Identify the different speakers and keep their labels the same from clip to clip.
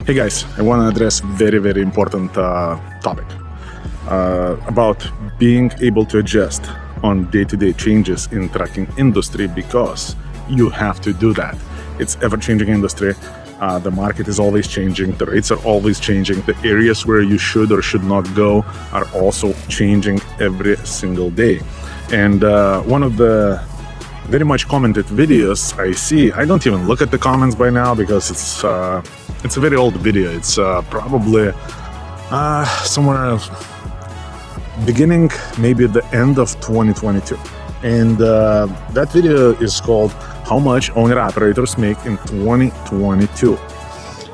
Speaker 1: Hey guys, I want to address very important topic about being able to adjust on day-to-day changes in trucking industry, because you have to do that. It's ever-changing industry. The market is always changing. The rates are always changing. The areas where you should or should not go are also changing every single day. And one of the very much commented videos I see, I don't even look at the comments by now because it's a very old video. It's probably somewhere beginning, maybe the end of 2022. And that video is called How Much Owner-Operators Make in 2022.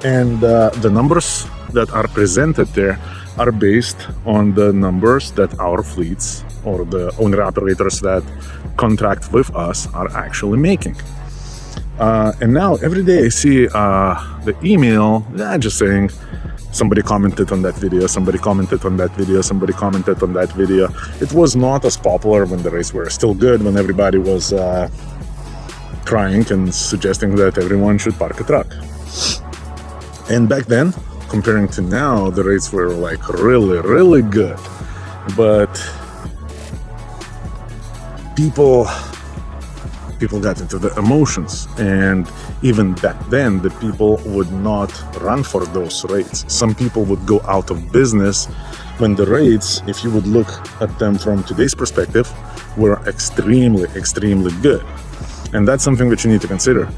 Speaker 1: And the numbers that are presented there are based on the numbers that our fleets or the owner-operators that contract with us are actually making. And now every day I see the email just saying somebody commented on that video, somebody commented on that video, somebody commented on that video. It was not as popular when the rates were still good, when everybody was crying and suggesting that everyone should park a truck. And back then, comparing to now, the rates were like really good. But people got into the emotions, and even back then the people would not run for those rates. Some people would go out of business when the rates, if you would look at them from today's perspective, were extremely good. And that's something that you need to consider.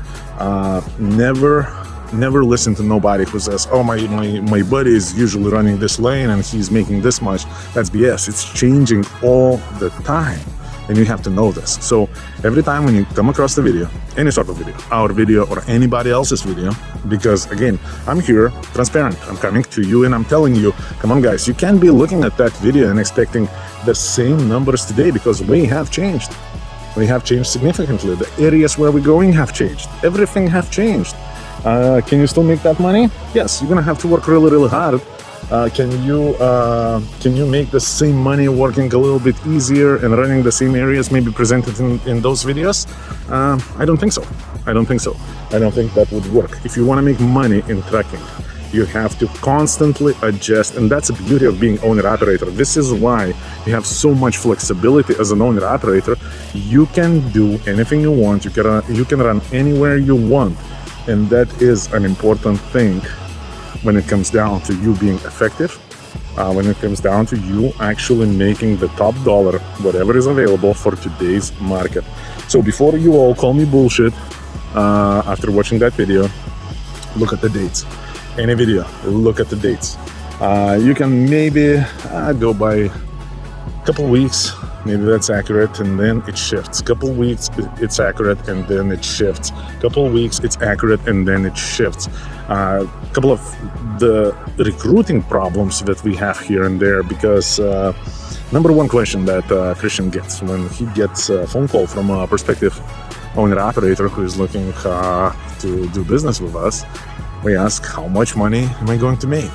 Speaker 1: Never listen to nobody who says, oh, my buddy is usually running this lane and he's making this much. That's BS. It's changing all the time. And you have to know this. So every time when you come across the video, any sort of video, our video or anybody else's video, because again, I'm here, transparent. I'm coming to you and I'm telling you, come on guys, you can't be looking at that video and expecting the same numbers today, because we have changed. We have changed significantly. The areas where we're going have changed. Everything have changed. Can you still make that money? Yes, you're gonna have to work really hard. Can you make the same money working a little bit easier and running the same areas maybe presented in those videos? I don't think so. I don't think that would work. If you want to make money in trucking, you have to constantly adjust, and that's the beauty of being owner-operator. This is why you have so much flexibility as an owner-operator. You can do anything you want. You can run anywhere you want, and that is an important thing when it comes down to you being effective, when it comes down to you actually making the top dollar, whatever is available for today's market. So before you all call me bullshit after watching that video, look at the dates. Any video, look at the dates. You can maybe go by a couple weeks, maybe that's accurate, and then it shifts. Couple weeks, it's accurate, and then it shifts. Couple weeks, it's accurate, and then it shifts. Couple of the recruiting problems that we have here and there, because number one question that Christian gets when he gets a phone call from a prospective owner-operator who is looking to do business with us, we ask, how much money am I going to make?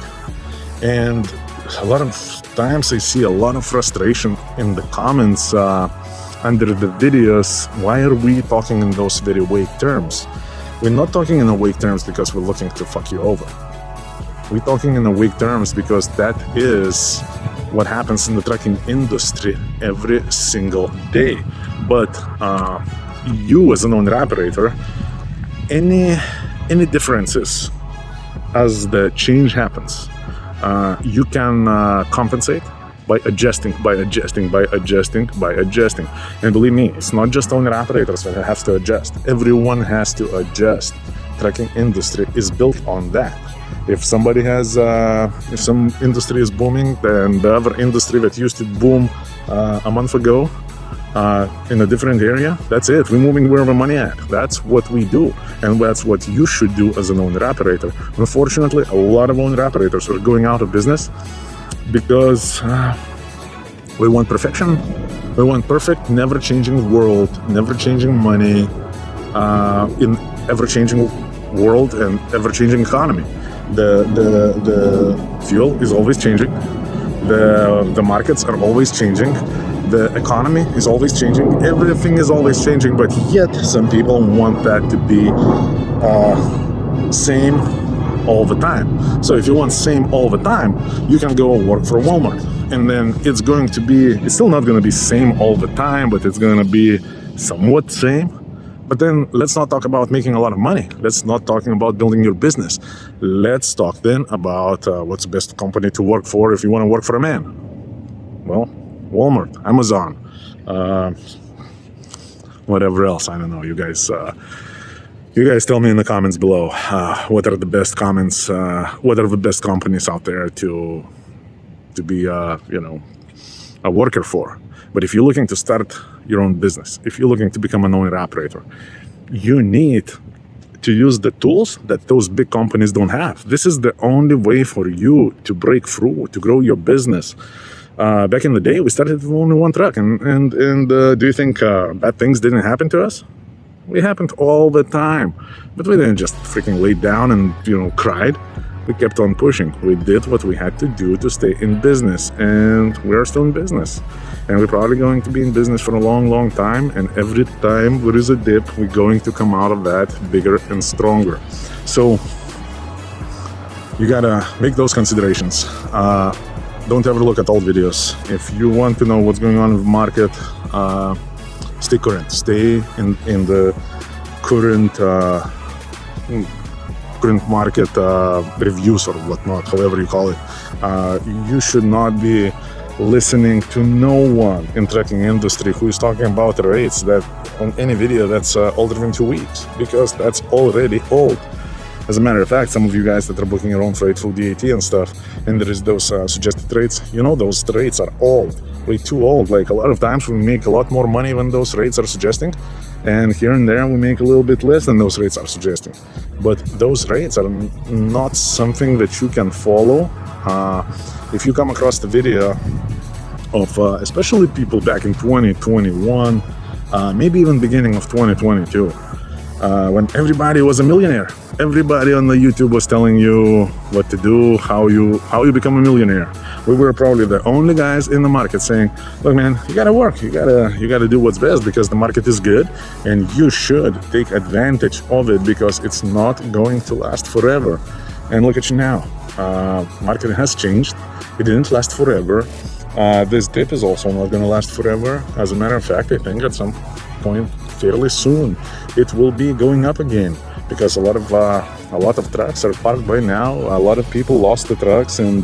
Speaker 1: And a lot of times I see a lot of frustration in the comments under the videos. Why are we talking in those very vague terms? We're not talking in the vague terms because we're looking to fuck you over. We're talking in the vague terms because that is what happens in the trucking industry every single day. But you as an owner-operator, any differences as the change happens, you can compensate by adjusting. And believe me, it's not just owner-operators that have to adjust. Everyone has to adjust. Trucking industry is built on that. If somebody has, if some industry is booming, then the other industry that used to boom a month ago in a different area, that's it. We're moving where the money at. That's what we do, and that's what you should do as an owner-operator. Unfortunately, a lot of owner-operators are going out of business because we want perfection. We want perfect, never-changing world, never-changing money in ever-changing world and ever-changing economy. The fuel is always changing. The markets are always changing. The economy is always changing. Everything is always changing, but yet some people want that to be same all the time. So if you want same all the time, you can go work for Walmart. And then it's still not going to be same all the time, but it's going to be somewhat same. But then let's not talk about making a lot of money. Let's not talking about building your business. Let's talk then about what's the best company to work for if you want to work for a man. Well, Walmart, Amazon, whatever else. I don't know. You guys tell me in the comments below what are the best companies out there to be a worker for. But if you're looking to start your own business, if you're looking to become an owner operator, you need to use the tools that those big companies don't have. This is the only way for you to break through, to grow your business. Back in the day, we started with only one truck, and do you think bad things didn't happen to us? It happened all the time, but we didn't just freaking lay down and cried. We kept on pushing. We did what we had to do to stay in business, and we're still in business. And we're probably going to be in business for a long, long time. And every time there is a dip, we're going to come out of that bigger and stronger. So you gotta make those considerations. Don't ever look at old videos. If you want to know what's going on in the market, stay current. Stay in the current market reviews or whatnot, however you call it. You should not be listening to no one in trucking industry who is talking about rates that on any video that's older than 2 weeks, because that's already old. As a matter of fact, some of you guys that are booking your own freight through DAT and stuff, and there is those suggested rates, those rates are old, way too old. Like a lot of times we make a lot more money when those rates are suggesting, and here and there we make a little bit less than those rates are suggesting. But those rates are not something that you can follow. If you come across the video of especially people back in 2021, maybe even beginning of 2022, when everybody was a millionaire, everybody on the YouTube was telling you what to do, how you become a millionaire. We were probably the only guys in the market saying, look man, you gotta work, you gotta do what's best because the market is good and you should take advantage of it because it's not going to last forever. And look at you now. Market has changed. It didn't last forever. This dip is also not going to last forever. As a matter of fact, I think at some point fairly soon it will be going up again because a lot of trucks are parked by now. A lot of people lost the trucks, and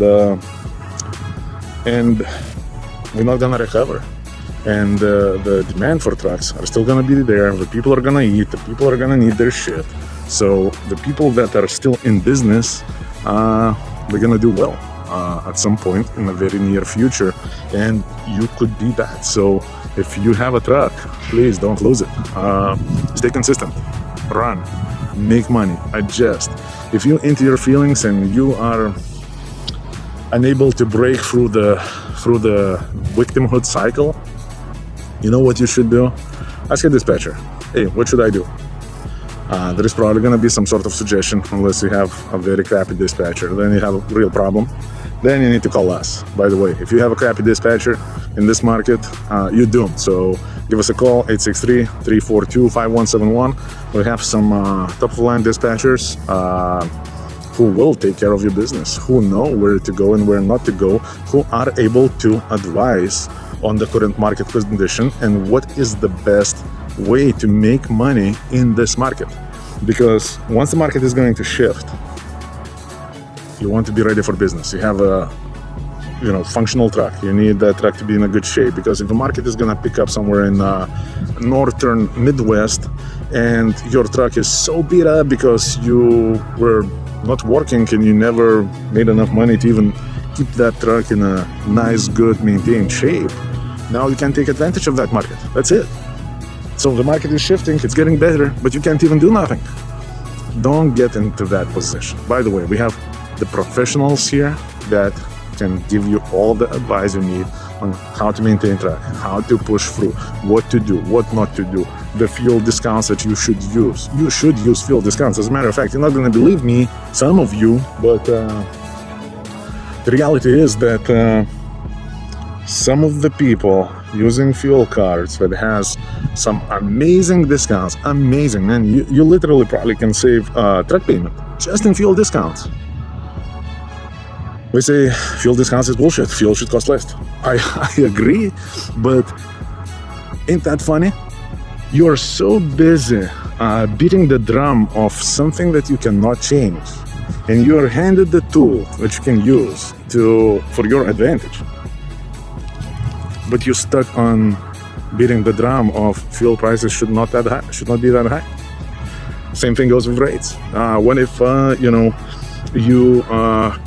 Speaker 1: we're not going to recover. And the demand for trucks are still going to be there. The people are going to eat. The people are going to need their shit. So the people that are still in business, they're going to do well at some point in the very near future, and you could be that. So if you have a truck, please don't lose it. Stay consistent, run, make money, adjust. If you're into your feelings and you are unable to break through the victimhood cycle, you know what you should do? Ask your dispatcher, hey, what should I do? There is probably going to be some sort of suggestion, unless you have a very crappy dispatcher. Then you have a real problem. Then you need to call us. By the way, if you have a crappy dispatcher in this market, you're doomed. So give us a call, 863-342-5171. We have some top-of-the-line dispatchers who will take care of your business, who know where to go and where not to go, who are able to advise on the current market condition and what is the best way to make money in this market. Because once the market is going to shift, you want to be ready for business. You have a functional truck. You need that truck to be in a good shape, because if the market is going to pick up somewhere in northern Midwest and your truck is so beat up because you were not working and you never made enough money to even keep that truck in a nice, good, maintained shape, now you can take advantage of that market. That's it. So the market is shifting, it's getting better, but you can't even do nothing. Don't get into that position. By the way, we have the professionals here that can give you all the advice you need on how to maintain track, how to push through, what to do, what not to do, the fuel discounts that you should use. You should use fuel discounts. As a matter of fact, you're not going to believe me, some of you, but the reality is that some of the people using fuel cards that has some amazing discounts, amazing, man. You literally probably can save truck payment just in fuel discounts. We say fuel discounts is bullshit. Fuel should cost less. I agree, but ain't that funny? You are so busy beating the drum of something that you cannot change, and you are handed the tool that you can use for your advantage. But you're stuck on beating the drum of fuel prices should not be that high. Same thing goes with rates. What if you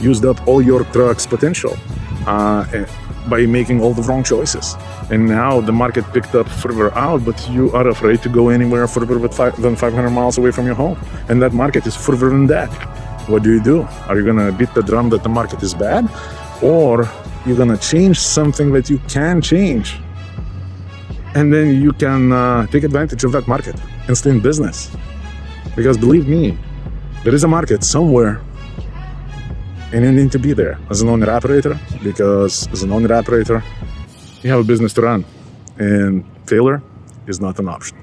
Speaker 1: used up all your truck's potential by making all the wrong choices, and now the market picked up further out, but you are afraid to go anywhere further than 500 miles away from your home, and that market is further than that. What do? Are you gonna beat the drum that the market is bad, or you're gonna change something that you can change, and then you can take advantage of that market and stay in business? Because believe me, there is a market somewhere, and you need to be there as an owner-operator, because as an owner-operator, you have a business to run, and failure is not an option.